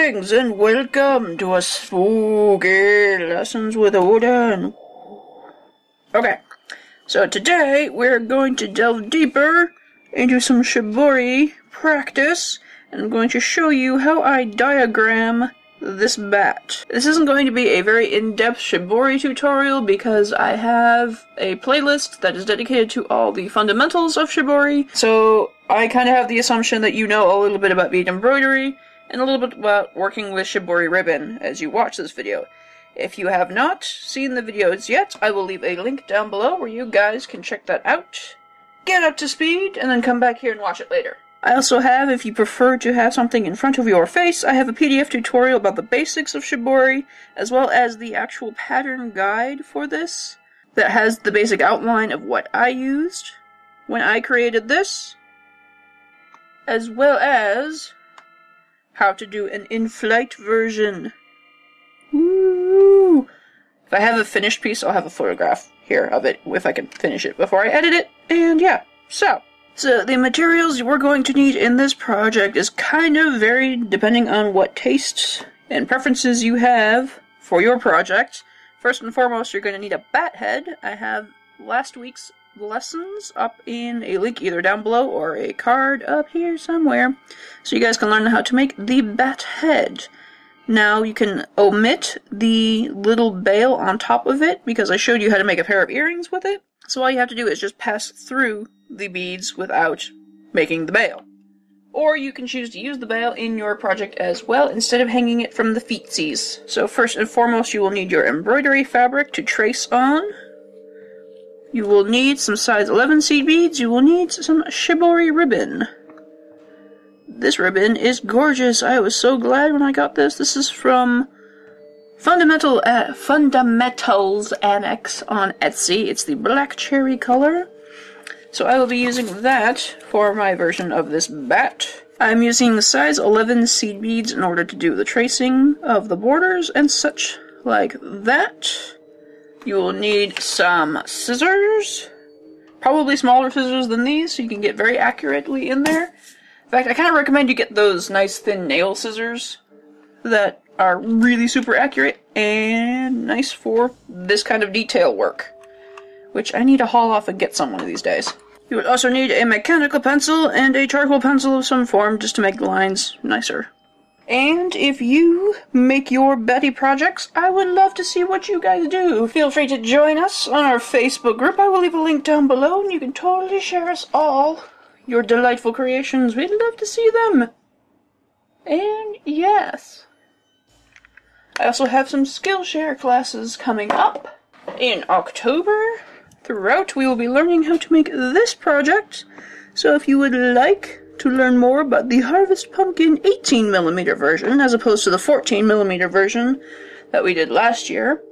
Greetings and welcome to a spooky Lessons with Odin. Okay, so today we're going to delve deeper into some Shibori practice, and I'm going to show you how I diagram this bat. This isn't going to be a very in-depth Shibori tutorial because I have a playlist that is dedicated to all the fundamentals of Shibori, so I kind of have the assumption that you know a little bit about bead embroidery and a little bit about working with Shibori ribbon as you watch this video. If you have not seen the videos yet, I will leave a link down below where you guys can check that out, get up to speed, and then come back here and watch it later. I also have, if you prefer to have something in front of your face, I have a PDF tutorial about the basics of Shibori, as well as the actual pattern guide for this, that has the basic outline of what I used when I created this, as well as how to do an in-flight version. Woo! If I have a finished piece, I'll have a photograph here of it, if I can finish it before I edit it, and yeah, So the materials we're going to need in this project is kind of varied depending on what tastes and preferences you have for your project. First and foremost, you're going to need a bat head. I have last week's lessons up in a link either down below or a card up here somewhere, so you guys can learn how to make the bat head. Now you can omit the little bail on top of it because I showed you how to make a pair of earrings with it. So all you have to do is just pass through the beads without making the bail. Or you can choose to use the bail in your project as well instead of hanging it from the feetsies. So first and foremost, you will need your embroidery fabric to trace on. You will need some size 11 seed beads. You will need some Shibori ribbon. This ribbon is gorgeous. I was so glad when I got this. This is from Fundamentals Annex on Etsy. It's the black cherry color. So I will be using that for my version of this bat. I'm using the size 11 seed beads in order to do the tracing of the borders and such like that. You will need some scissors. Probably smaller scissors than these so you can get very accurately in there. In fact, I kind of recommend you get those nice thin nail scissors that are really super accurate and nice for this kind of detail work, which I need to haul off and get some one of these days. You would also need a mechanical pencil and a charcoal pencil of some form just to make the lines nicer. And if you make your Betty projects, I would love to see what you guys do. Feel free to join us on our Facebook group. I will leave a link down below and you can totally share us all your delightful creations. We'd love to see them. And yes, I also have some Skillshare classes coming up in October. Throughout, we will be learning how to make this project. So if you would like to learn more about the Harvest Pumpkin 18mm version, as opposed to the 14mm version that we did last year,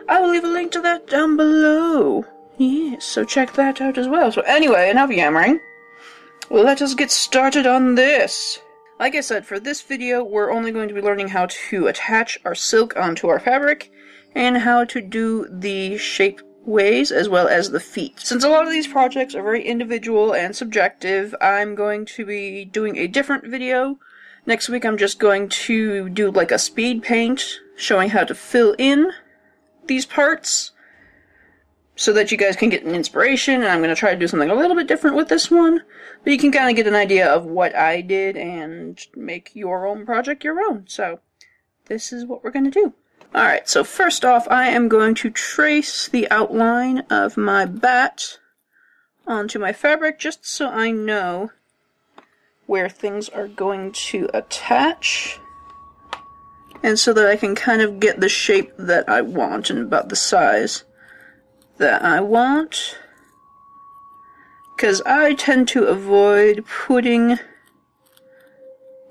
I will leave a link to that down below. Yes, so check that out as well. So anyway, enough yammering. Let us get started on this. Like I said, for this video, we're only going to be learning how to attach our silk onto our fabric, and how to do the shape ways as well as the feet. Since a lot of these projects are very individual and subjective, I'm going to be doing a different video. Next week I'm just going to do like a speed paint, showing how to fill in these parts, so that you guys can get an inspiration, and I'm going to try to do something a little bit different with this one, but you can kind of get an idea of what I did and make your own project your own. So this is what we're going to do. Alright, so first off, I am going to trace the outline of my bat onto my fabric just so I know where things are going to attach, and so that I can kind of get the shape that I want and about the size that I want, because I tend to avoid putting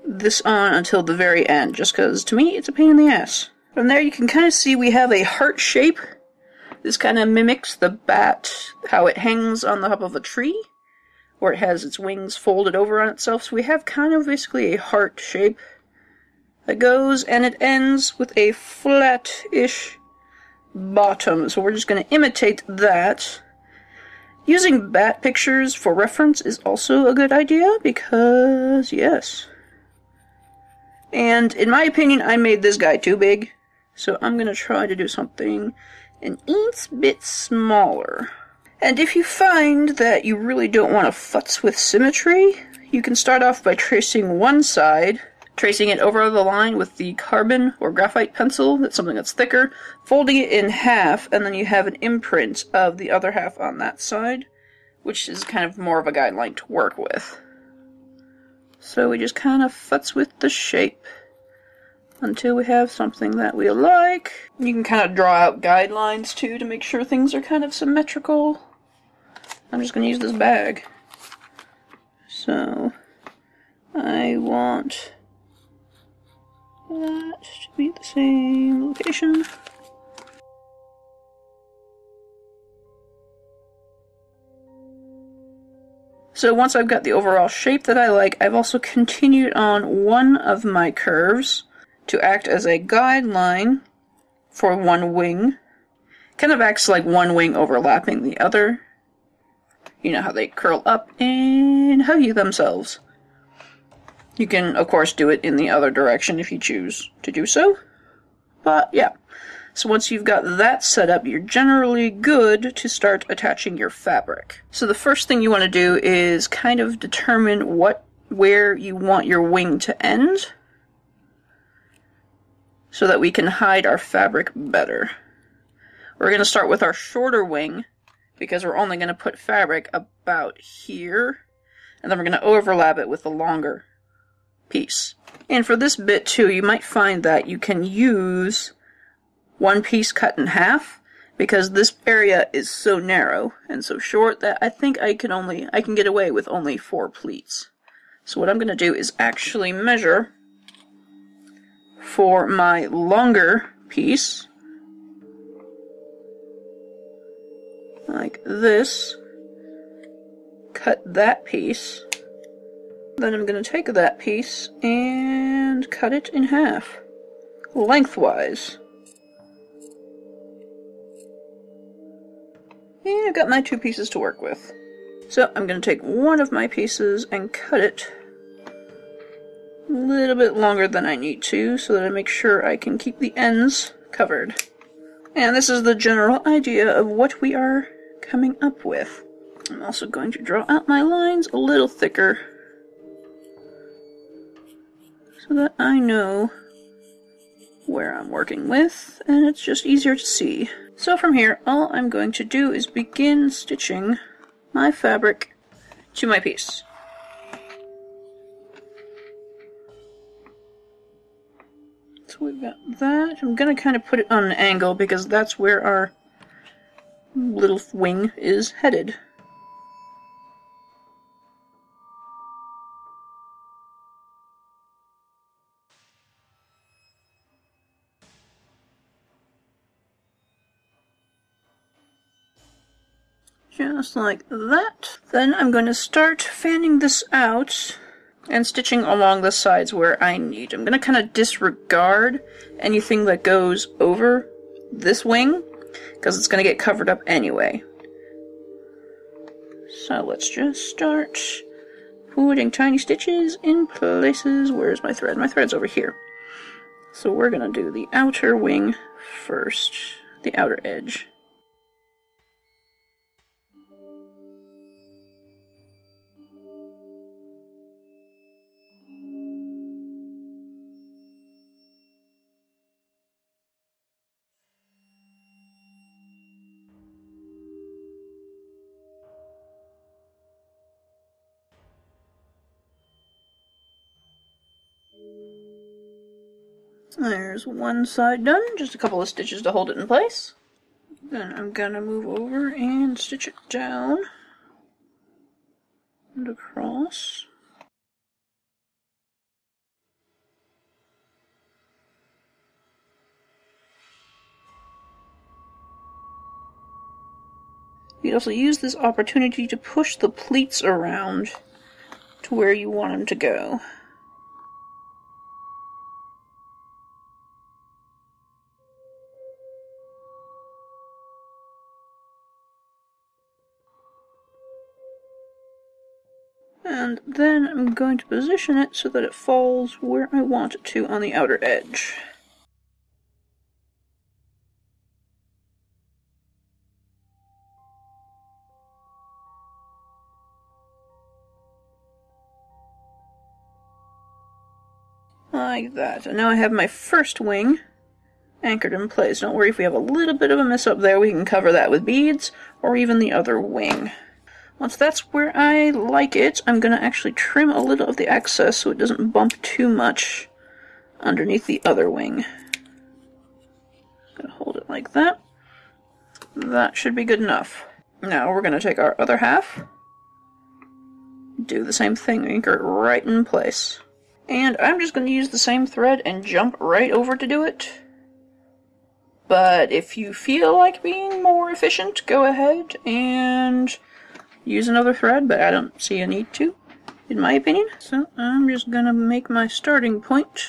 this on until the very end, just because to me it's a pain in the ass. From there you can kind of see we have a heart shape. This kind of mimics the bat, how it hangs on the top of a tree, where it has its wings folded over on itself. So we have kind of basically a heart shape that goes, and it ends with a flat-ish bottom, so we're just going to imitate that. Using bat pictures for reference is also a good idea because, yes, And in my opinion, I made this guy too big. So I'm going to try to do something an inch bit smaller. And if you find that you really don't want to futz with symmetry, you can start off by tracing one side, tracing it over the line with the carbon or graphite pencil, that's something that's thicker, folding it in half, and then you have an imprint of the other half on that side, which is kind of more of a guideline to work with. So we just kind of futz with the shape until we have something that we like. You can kind of draw out guidelines too to make sure things are kind of symmetrical. I'm just going to use this bag. So I want that to be the same location. So once I've got the overall shape that I like, I've also continued on one of my curves to act as a guideline for one wing. Kind of acts like one wing overlapping the other. You know how they curl up and hug themselves. You can, of course, do it in the other direction if you choose to do so. But, yeah. So once you've got that set up, you're generally good to start attaching your fabric. So the first thing you want to do is kind of determine where you want your wing to end, so that we can hide our fabric better. We're going to start with our shorter wing, because we're only going to put fabric about here, and then we're going to overlap it with the longer piece. And for this bit too, you might find that you can use one piece cut in half, because this area is so narrow and so short that I think I can get away with only 4 pleats. So what I'm going to do is actually measure for my longer piece, like this, cut that piece, then I'm going to take that piece and cut it in half, lengthwise. And I've got my 2 pieces to work with. So I'm going to take one of my pieces and cut it a little bit longer than I need to, so that I make sure I can keep the ends covered. And this is the general idea of what we are coming up with. I'm also going to draw out my lines a little thicker, so that I know where I'm working with, and it's just easier to see. So from here, all I'm going to do is begin stitching my fabric to my piece. So we've got that. I'm going to kind of put it on an angle because that's where our little wing is headed. Just like that. Then I'm going to start fanning this out and stitching along the sides where I need. I'm going to kind of disregard anything that goes over this wing, because it's going to get covered up anyway. So let's just start putting tiny stitches in places. Where's my thread? My thread's over here. So we're going to do the outer wing first, the outer edge. There's one side done, just a couple of stitches to hold it in place. Then I'm gonna move over and stitch it down and across. You can also use this opportunity to push the pleats around to where you want them to go. And then I'm going to position it so that it falls where I want it to on the outer edge. Like that. And now I have my first wing anchored in place. Don't worry if we have a little bit of a mess up there, we can cover that with beads, or even the other wing. Once that's where I like it, I'm going to actually trim a little of the excess so it doesn't bump too much underneath the other wing. I'm going to hold it like that. That should be good enough. Now we're going to take our other half, do the same thing, anchor it right in place. And I'm just going to use the same thread and jump right over to do it. But if you feel like being more efficient, go ahead and use another thread, but I don't see a need to, in my opinion. So I'm just going to make my starting point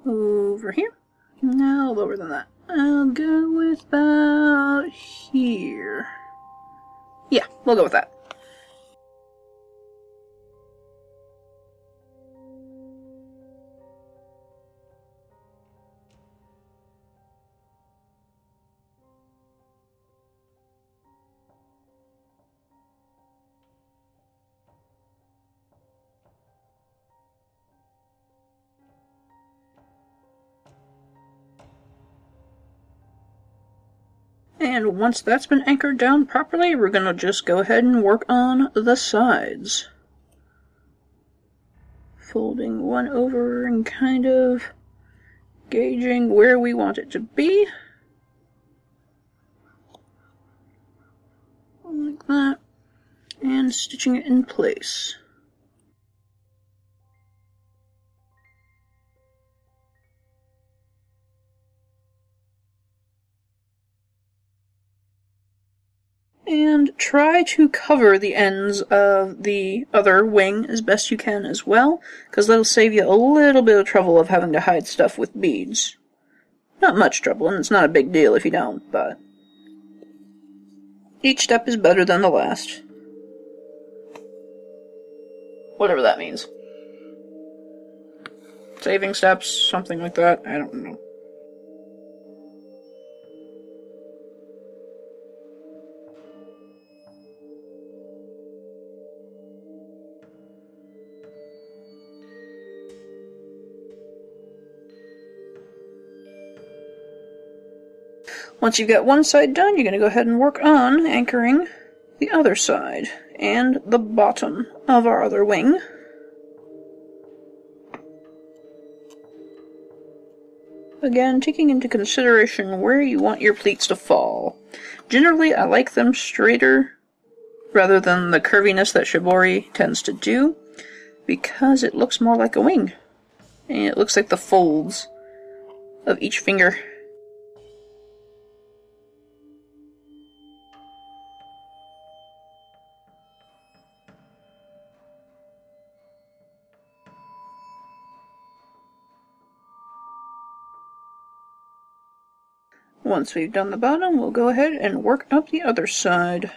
over here. No, lower than that. I'll go with about here. Yeah, we'll go with that. And once that's been anchored down properly, we're going to just go ahead and work on the sides. Folding one over and kind of gauging where we want it to be. Like that. And stitching it in place. And try to cover the ends of the other wing as best you can as well, because that'll save you a little bit of trouble of having to hide stuff with beads. Not much trouble, and it's not a big deal if you don't, but each step is better than the last. Whatever that means. Saving steps, something like that, I don't know. Once you've got one side done, you're going to go ahead and work on anchoring the other side and the bottom of our other wing. Again, taking into consideration where you want your pleats to fall. Generally, I like them straighter rather than the curviness that Shibori tends to do, because it looks more like a wing. And it looks like the folds of each finger. Once we've done the bottom, we'll go ahead and work up the other side.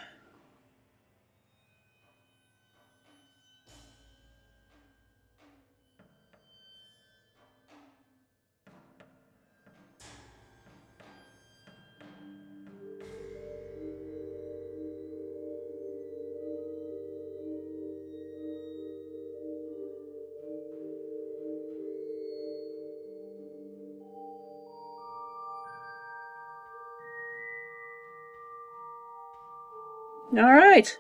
Alright,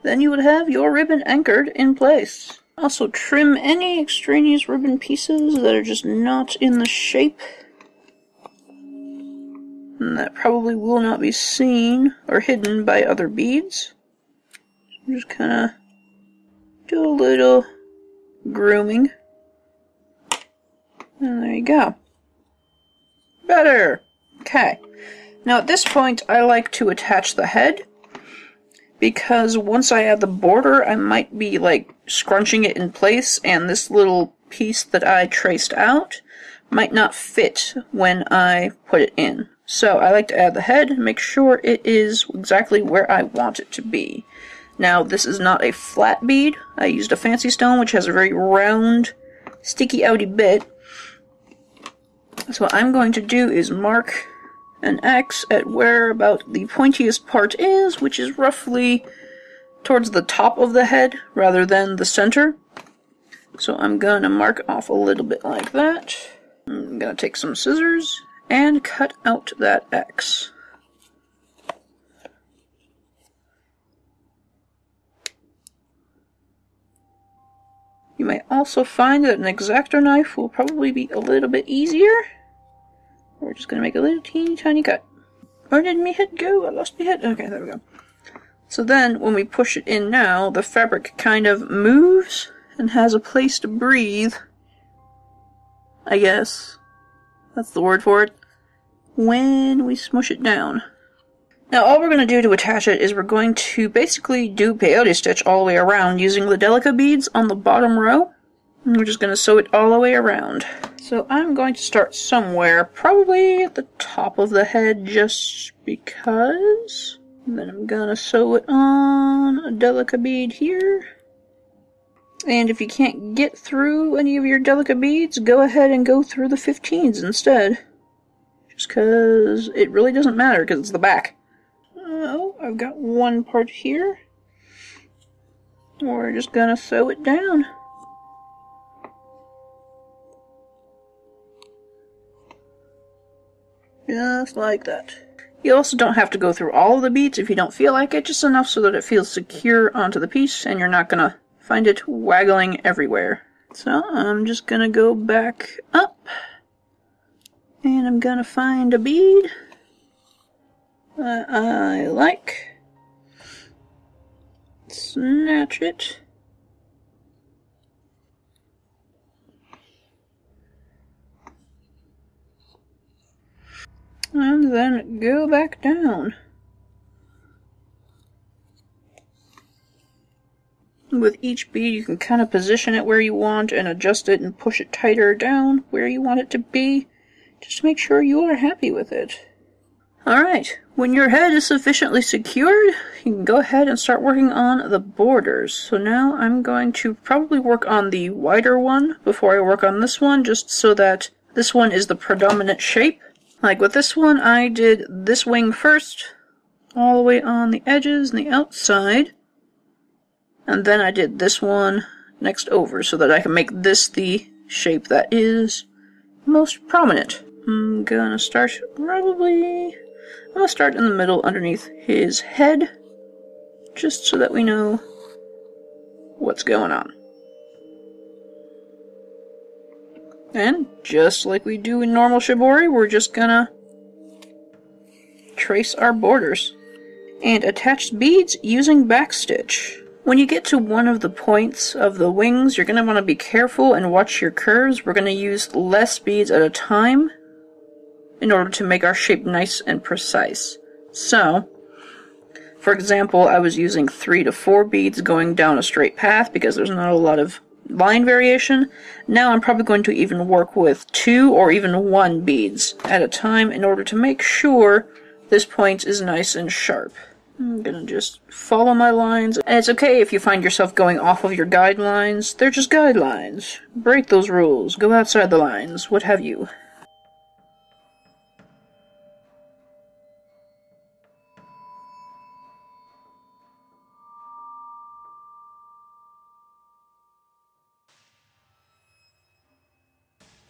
then you would have your ribbon anchored in place. Also trim any extraneous ribbon pieces that are just not in the shape. And that probably will not be seen or hidden by other beads. So just kind of do a little grooming. And there you go. Better! Okay. Now at this point I like to attach the head, because once I add the border, I might be like scrunching it in place, and this little piece that I traced out might not fit when I put it in. So I like to add the head, make sure it is exactly where I want it to be. Now, this is not a flat bead. I used a fancy stone, which has a very round, sticky-outy bit. So what I'm going to do is mark an X at where about the pointiest part is, which is roughly towards the top of the head rather than the center. So I'm going to mark off a little bit like that. I'm going to take some scissors and cut out that X. You may also find that an X-Acto knife will probably be a little bit easier. We're just going to make a little teeny tiny cut. Where did my head go? I lost my head. Okay, there we go. So then, when we push it in now, the fabric kind of moves and has a place to breathe. I guess. That's the word for it. When we smush it down. Now all we're going to do to attach it is we're going to basically do peyote stitch all the way around using the delica beads on the bottom row. And we're just going to sew it all the way around. So I'm going to start somewhere, probably at the top of the head just because. Then I'm going to sew it on a delica bead here. And if you can't get through any of your delica beads, go ahead and go through the 15s instead. Just because it really doesn't matter because it's the back. Oh, I've got one part here. We're just gonna sew it down. Just like that. You also don't have to go through all of the beads if you don't feel like it, just enough so that it feels secure onto the piece and you're not gonna find it waggling everywhere. So I'm just gonna go back up and I'm gonna find a bead that I like. Snatch it. And then go back down. With each bead you can kind of position it where you want and adjust it and push it tighter down where you want it to be, just to make sure you are happy with it. Alright, when your head is sufficiently secured, you can go ahead and start working on the borders. So now I'm going to probably work on the wider one before I work on this one, just so that this one is the predominant shape. Like with this one, I did this wing first, all the way on the edges and the outside. And then I did this one next over so that I can make this the shape that is most prominent. I'm gonna start in the middle underneath his head, just so that we know what's going on. And just like we do in normal shibori, we're just gonna trace our borders and attach beads using backstitch. When you get to one of the points of the wings, you're going to want to be careful and watch your curves. We're going to use less beads at a time in order to make our shape nice and precise. So, for example, I was using 3 to 4 beads going down a straight path because there's not a lot of line variation. Now I'm probably going to even work with 2 or even 1 beads at a time in order to make sure this point is nice and sharp. I'm gonna just follow my lines, and it's okay if you find yourself going off of your guidelines. They're just guidelines. Break those rules, go outside the lines, what have you.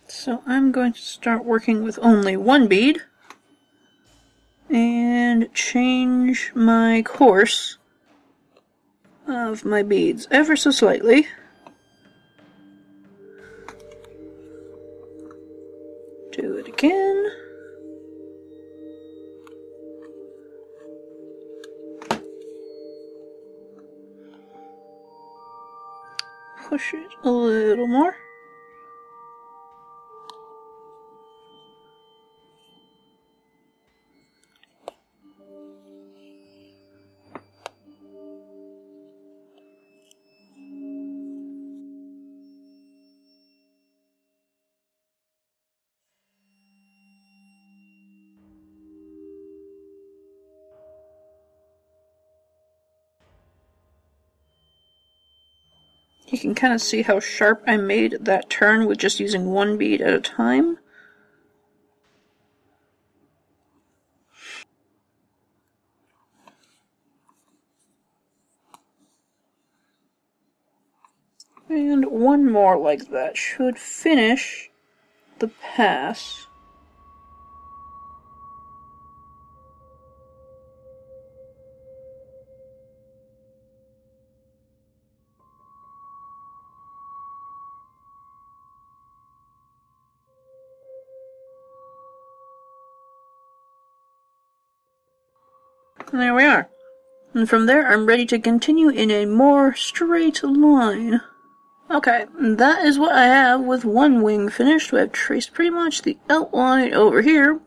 So I'm going to start working with only 1 bead and change my course of my beads ever so slightly. Do it again. Push it a little more. You can kind of see how sharp I made that turn with just using one bead at a time. And one more like that should finish the pass. And there we are. And from there, I'm ready to continue in a more straight line. Okay, that is what I have with one wing finished. I've traced pretty much the outline over here.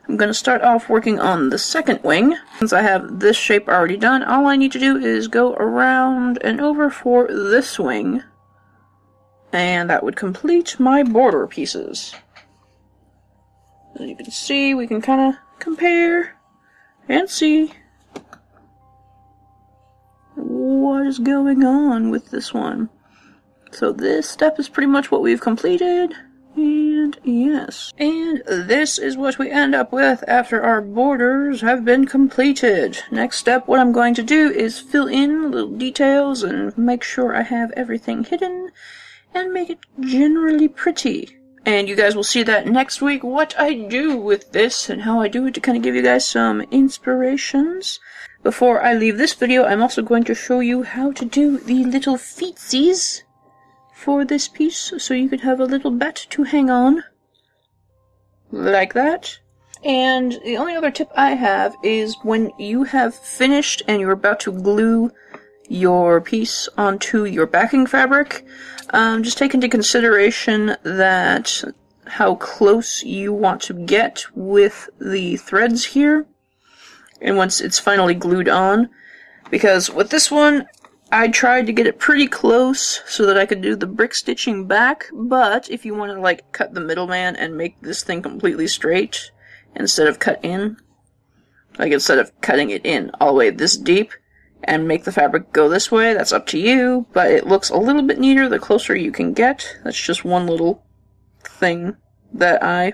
I'm going to start off working on the second wing. Since I have this shape already done, all I need to do is go around and over for this wing. And that would complete my border pieces. As you can see, we can kind of compare and see what is going on with this one. So this step is pretty much what we've completed, and yes. And this is what we end up with after our borders have been completed. Next step, what I'm going to do is fill in little details and make sure I have everything hidden and make it generally pretty. And you guys will see that next week, what I do with this and how I do it to kind of give you guys some inspirations. Before I leave this video, I'm also going to show you how to do the little feetsies for this piece, so you can have a little bat to hang on, like that. And the only other tip I have is when you have finished and you're about to glue your piece onto your backing fabric, just take into consideration that how close you want to get with the threads here, and once it's finally glued on, because with this one, I tried to get it pretty close so that I could do the brick stitching back, but if you want to like cut the middleman and make this thing completely straight instead of cut in, like instead of cutting it in all the way this deep and make the fabric go this way, that's up to you, but it looks a little bit neater the closer you can get. That's just one little thing that I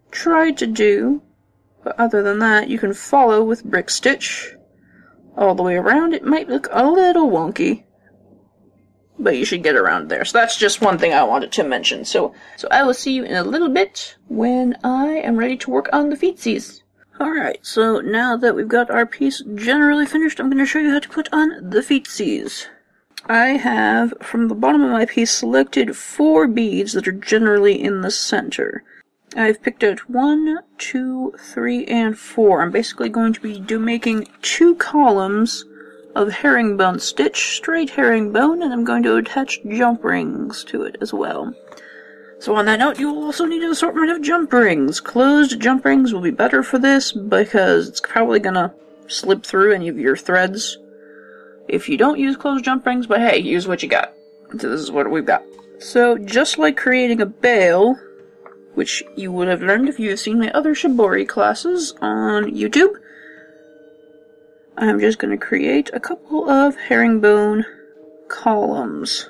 tried to do, but other than that, you can follow with brick stitch all the way around. It might look a little wonky, but you should get around there. So that's just one thing I wanted to mention. So I will see you in a little bit when I am ready to work on the feetsies. Alright, so now that we've got our piece generally finished, I'm going to show you how to put on the feetsies. I have, from the bottom of my piece, selected 4 beads that are generally in the center. I've picked out 1, 2, 3, and 4. I'm basically going to be making 2 columns of herringbone stitch, straight herringbone, and I'm going to attach jump rings to it as well. So on that note, you will also need an assortment of jump rings. Closed jump rings will be better for this because it's probably going to slip through any of your threads if you don't use closed jump rings, but hey, use what you got. So this is what we've got. So just like creating a bail, which you would have learned if you have seen my other Shibori classes on YouTube, I'm just going to create a couple of herringbone columns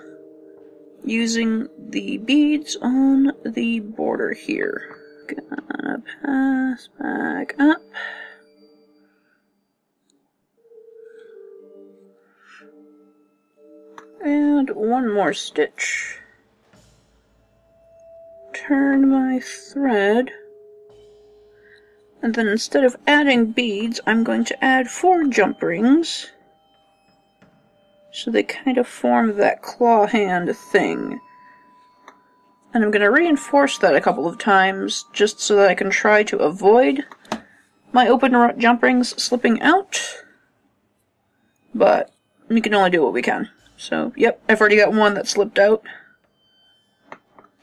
using the beads on the border here. Gonna pass back up. And one more stitch. Turn my thread, and then instead of adding beads, I'm going to add 4 jump rings, so they kind of form that claw hand thing. And I'm going to reinforce that a couple of times, just so that I can try to avoid my open jump rings slipping out, but we can only do what we can. So, yep, I've already got one that slipped out.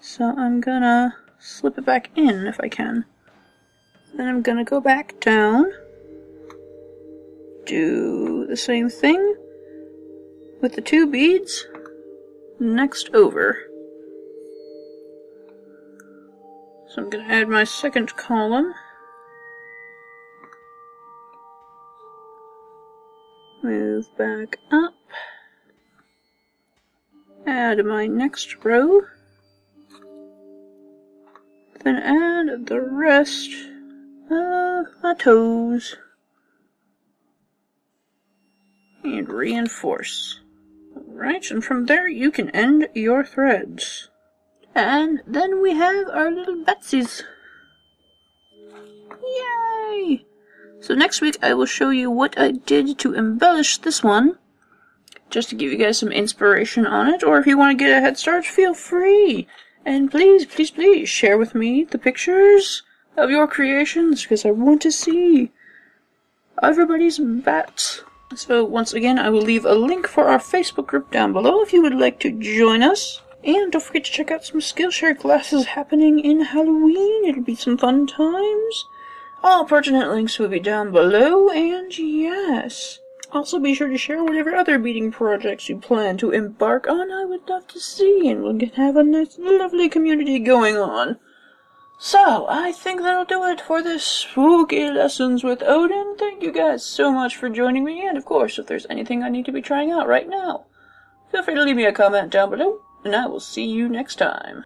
So I'm gonna slip it back in if I can. Then I'm gonna go back down, do the same thing with the 2 beads next over. So I'm gonna add my second column, move back up, add my next row. Then add the rest of my toes. And reinforce. Alright, and from there you can end your threads. And then we have our little Betsies. Yay! So next week I will show you what I did to embellish this one, just to give you guys some inspiration on it, or if you want to get a head start, feel free. And please, please, please share with me the pictures of your creations, because I want to see everybody's bats. So once again, I will leave a link for our Facebook group down below if you would like to join us. And don't forget to check out some Skillshare classes happening in Halloween. It'll be some fun times. All pertinent links will be down below, and yes. Also be sure to share whatever other beading projects you plan to embark on. I would love to see, and we'll have a nice, lovely community going on. So, I think that'll do it for this spooky lessons with Odin. Thank you guys so much for joining me, and of course, if there's anything I need to be trying out right now, feel free to leave me a comment down below, and I will see you next time.